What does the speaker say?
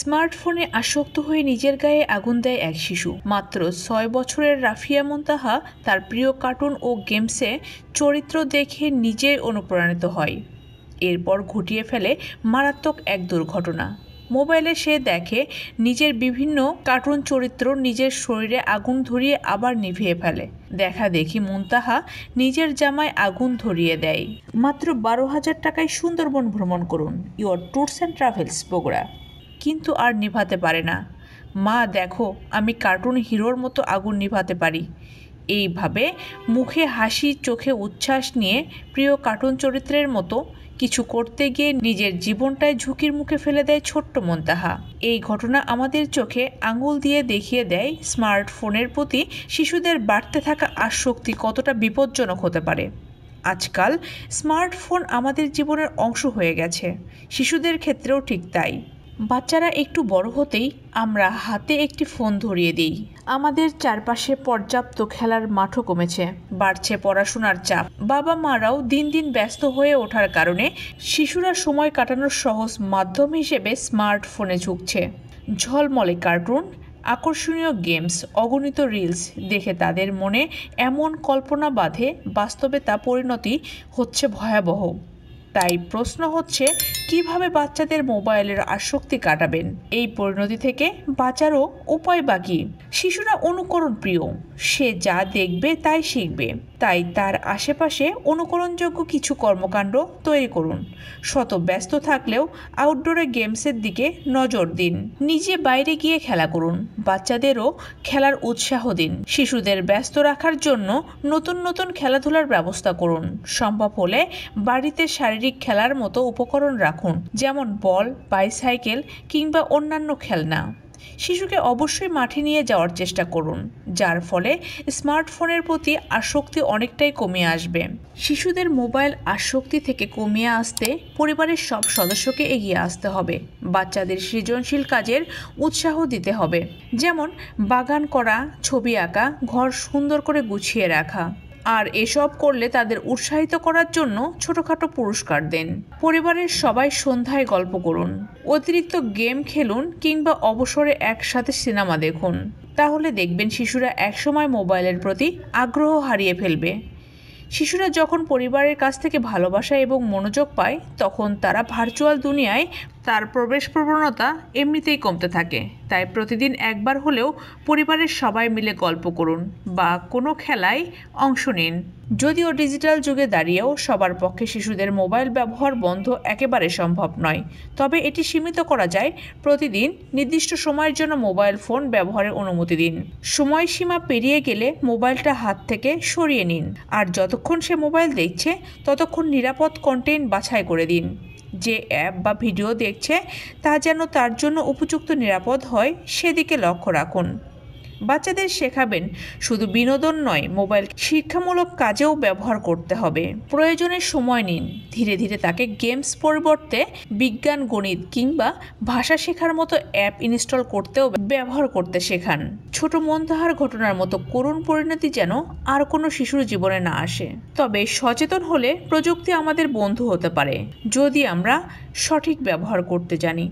স্মার্টফোনে আসক্ত হয়ে নিজের গায়ে আগুন দেয় এক শিশু। মাত্র ৬ বছরের রাফিয়া মুনতাহা তার প্রিয় কার্টুন ও গেমসে চরিত্র দেখে নিজেই অনুপ্রাণিত হয়। এরপর ঘটিয়ে ফেলে মারাত্মক এক দুর্ঘটনা। মোবাইলে সে দেখে নিজের বিভিন্ন কার্টুন চরিত্র নিজের শরীরে আগুন ধরিয়ে আবার নিভিয়ে ফেলে। দেখা দেখি মুনতাহা নিজের জামায় আগুন ধরিয়ে দেয়। মাত্র ১২,০০০ টাকায় সুন্দরবন ভ্রমণ করুন, your tours and travels Bogura. কিন্তু আর নিভাতে পারে না। মা দেখো, আমি কার্টুন হিরোর মতো আগুন নিভাতে পারি। এইভাবে মুখে হাসি, চোখে উচ্ছ্বাস নিয়ে প্রিয় কার্টুন চরিত্রের মতো কিছু করতে গিয়ে নিজের জীবনটাই ঝুঁকির মুখে ফেলে দেয় ছোট্ট মুনতাহা। এই ঘটনা আমাদের চোখে আঙুল দিয়ে দেখিয়ে দেয় স্মার্টফোনের প্রতি শিশুদের বাড়তে থাকা আসক্তি কতটা বিপজ্জনক হতে পারে। আজকাল স্মার্টফোন আমাদের জীবনের অংশ হয়ে গেছে, শিশুদের ক্ষেত্রেও ঠিক তাই। বাচ্চারা একটু বড় হতেই আমরা হাতে একটি ফোন ধরিয়ে দিই। আমাদের চারপাশে পর্যাপ্ত খেলার মাঠও কমেছে, বাড়ছে পড়াশোনার চাপ। বাবা মারাও দিন দিন ব্যস্ত হয়ে ওঠার কারণে শিশুরা সময় কাটানোর সহজ মাধ্যম হিসেবে স্মার্টফোনে ঝুঁকছে। ঝলমলে কার্টুন, আকর্ষণীয় গেমস, অগণিত রিলস দেখে তাদের মনে এমন কল্পনা বাঁধে, বাস্তবে তা পরিণতি হচ্ছে ভয়াবহ। তাই প্রশ্ন হচ্ছে, কিভাবে বাচ্চাদের মোবাইলের আসক্তি কাটাবেন? এই পরিণতি থেকে বাঁচারও উপায় বাকি। শিশুরা অনুকরণ প্রিয়, সে যা দেখবে তাই শিখবে। তাই তার আশেপাশে অনুকরণযোগ্য কিছু কর্মকাণ্ড তৈরি করুন। শত ব্যস্ত থাকলেও আউটডোরে গেমসের দিকে নজর দিন। নিজে বাইরে গিয়ে খেলা করুন, বাচ্চাদেরও খেলার উৎসাহ দিন। শিশুদের ব্যস্ত রাখার জন্য নতুন নতুন খেলাধুলার ব্যবস্থা করুন। সম্ভব হলে বাড়িতে শারীরিক খেলার মতো উপকরণ রাখুন, যেমন বল, বাইসাইকেল কিংবা অন্যান্য খেলনা। শিশুকে অবশ্যই মাঠে নিয়ে যাওয়ার চেষ্টা করুন, যার ফলে স্মার্টফোনের প্রতি আসক্তি অনেকটাই কমে আসবে। শিশুদের মোবাইল আসক্তি থেকে কমিয়ে আসতে পরিবারের সব সদস্যকে এগিয়ে আসতে হবে। বাচ্চাদের সৃজনশীল কাজের উৎসাহ দিতে হবে, যেমন বাগান করা, ছবি আঁকা, ঘর সুন্দর করে গুছিয়ে রাখা। আর এসব করলে তাদের উৎসাহিত করার জন্য ছোটখাটো পুরস্কার দেন। পরিবারের সবাই সন্ধ্যায় গল্প করুন, অতিরিক্ত গেম খেলুন কিংবা অবসরে একসাথে সিনেমা দেখুন। তাহলে দেখবেন শিশুরা একসময় মোবাইলের প্রতি আগ্রহ হারিয়ে ফেলবে। শিশুরা যখন পরিবারের কাছ থেকে ভালোবাসা এবং মনোযোগ পায়, তখন তারা ভার্চুয়াল দুনিয়ায় তার প্রবেশ প্রবণতা এমনিতেই কমতে থাকে। তাই প্রতিদিন একবার হলেও পরিবারের সবাই মিলে গল্প করুন বা কোনো খেলায় অংশ নিন। যদিও ডিজিটাল যুগে দাঁড়িয়েও সবার পক্ষে শিশুদের মোবাইল ব্যবহার বন্ধ একেবারে সম্ভব নয়, তবে এটি সীমিত করা যায়। প্রতিদিন নির্দিষ্ট সময়ের জন্য মোবাইল ফোন ব্যবহারের অনুমতি দিন। সময়সীমা পেরিয়ে গেলে মোবাইলটা হাত থেকে সরিয়ে নিন। আর যতক্ষণ সে মোবাইল দেখছে ততক্ষণ নিরাপদ কন্টেন্ট বাছাই করে দিন। যে অ্যাপ বা ভিডিও দেখছে তা যেন তার জন্য উপযুক্ত নিরাপদ হয়, সেদিকে লক্ষ্য রাখুন। বাচ্চাদের শেখাবেন শুধু বিনোদন নয়, মোবাইল শিক্ষামূলক কাজেও ব্যবহার করতে হবে। প্রয়োজনে সময় নিন। ধীরে ধীরে তাকে গেমস পরিবর্তে বিজ্ঞান, গণিত কিংবা ভাষা শেখার মতো অ্যাপ ইনস্টল করতেও ব্যবহার করতে শেখান। ছোট মুনতাহার ঘটনার মতো করুণ পরিণতি যেন আর কোনো শিশুর জীবনে না আসে। তবে সচেতন হলে প্রযুক্তি আমাদের বন্ধু হতে পারে, যদি আমরা সঠিক ব্যবহার করতে জানি।